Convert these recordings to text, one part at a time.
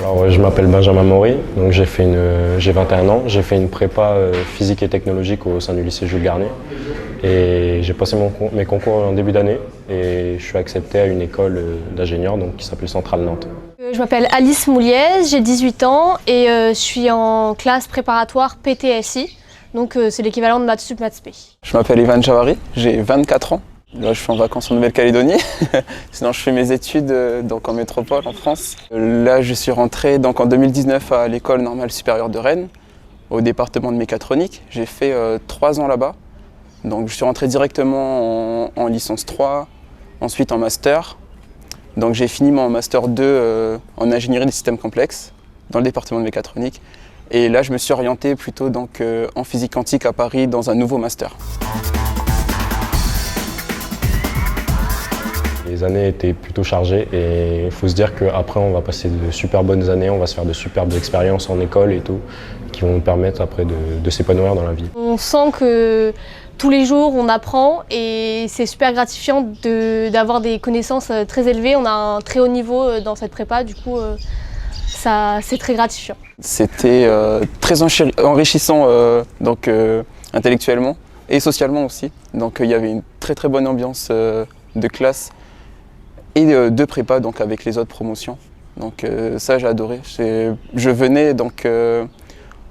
Alors, je m'appelle Benjamin Maury, donc j'ai 21 ans, j'ai fait une prépa physique et technologique au sein du lycée Jules Garnier et j'ai passé mes concours en début d'année et je suis accepté à une école d'ingénieur qui s'appelle Centrale Nantes. Je m'appelle Alice Mouliez, j'ai 18 ans et je suis en classe préparatoire PTSI, donc c'est l'équivalent de Maths Sup Maths P. Je m'appelle Ivan Javari, j'ai 24 ans. Là, je suis en vacances en Nouvelle-Calédonie. Sinon, je fais mes études en métropole, en France. Là, je suis rentré en 2019 à l'École normale supérieure de Rennes, au département de mécatronique. J'ai fait 3 ans là-bas. Donc, je suis rentré directement en licence 3, ensuite en master. Donc, j'ai fini mon master 2 en ingénierie des systèmes complexes dans le département de mécatronique. Et là, je me suis orienté plutôt en physique quantique à Paris dans un nouveau master. Les années étaient plutôt chargées et il faut se dire qu'après on va passer de super bonnes années, on va se faire de superbes expériences en école et tout, qui vont nous permettre après de s'épanouir dans la vie. On sent que tous les jours on apprend et c'est super gratifiant d'avoir des connaissances très élevées. On a un très haut niveau dans cette prépa, du coup c'est très gratifiant. C'était très enrichissant intellectuellement et socialement aussi. Donc il y avait une très bonne ambiance de classe et de prépa avec les autres promotions. Donc ça j'ai adoré. Je venais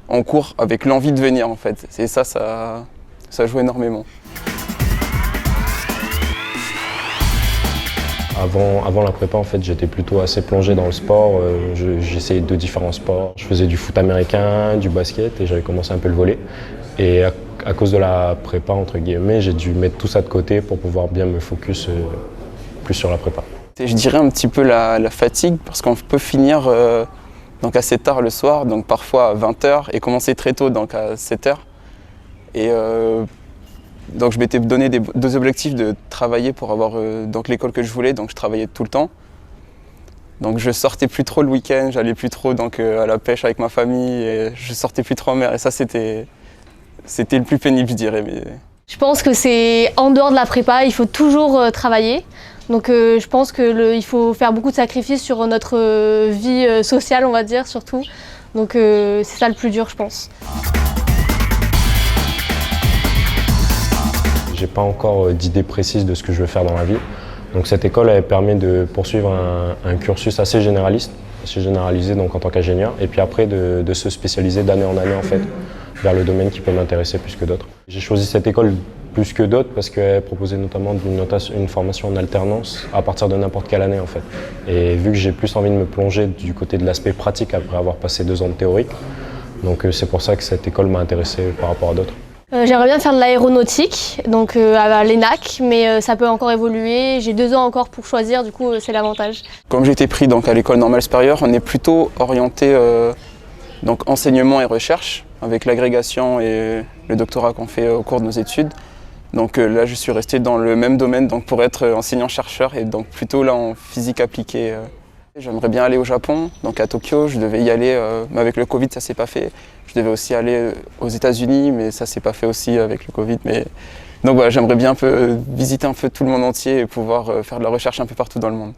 en cours avec l'envie de venir en fait. Et ça joue énormément. Avant la prépa, en fait, j'étais plutôt assez plongé dans le sport. J'essayais de différents sports. Je faisais du foot américain, du basket et j'avais commencé un peu le volley. Et à cause de la prépa, entre guillemets, j'ai dû mettre tout ça de côté pour pouvoir bien me focus plus sur la prépa. Je dirais un petit peu la fatigue parce qu'on peut finir assez tard le soir, donc parfois à 20h et commencer très tôt, à 7h. Et donc je m'étais donné deux objectifs de travailler pour avoir l'école que je voulais, donc je travaillais tout le temps. Donc je sortais plus trop le week-end, j'allais plus trop à la pêche avec ma famille et je sortais plus trop en mer et ça c'était le plus pénible je dirais. Mais... Je pense que c'est en dehors de la prépa, il faut toujours travailler. Donc je pense qu'il faut faire beaucoup de sacrifices sur notre vie sociale, on va dire, surtout. Donc c'est ça le plus dur, je pense. J'ai pas encore d'idée précise de ce que je veux faire dans la vie. Donc cette école elle permet de poursuivre un cursus assez généraliste, assez généralisé en tant qu'ingénieur, et puis après de se spécialiser d'année en année en fait, vers le domaine qui peut m'intéresser plus que d'autres. J'ai choisi cette école plus que d'autres parce qu'elle proposait notamment une formation en alternance à partir de n'importe quelle année en fait. Et vu que j'ai plus envie de me plonger du côté de l'aspect pratique après avoir passé 2 ans de théorique, donc c'est pour ça que cette école m'a intéressé par rapport à d'autres. J'aimerais bien faire de l'aéronautique, à l'ENAC, mais ça peut encore évoluer. J'ai 2 ans encore pour choisir, du coup c'est l'avantage. Comme j'ai été pris à l'école normale supérieure, on est plutôt orienté enseignement et recherche, avec l'agrégation et le doctorat qu'on fait au cours de nos études. Donc là je suis resté dans le même domaine pour être enseignant-chercheur et plutôt là en physique appliquée. J'aimerais bien aller au Japon, à Tokyo, je devais y aller, mais avec le Covid ça s'est pas fait. Je devais aussi aller aux États-Unis, mais ça s'est pas fait aussi avec le Covid. Donc voilà, j'aimerais bien visiter un peu tout le monde entier et pouvoir faire de la recherche un peu partout dans le monde.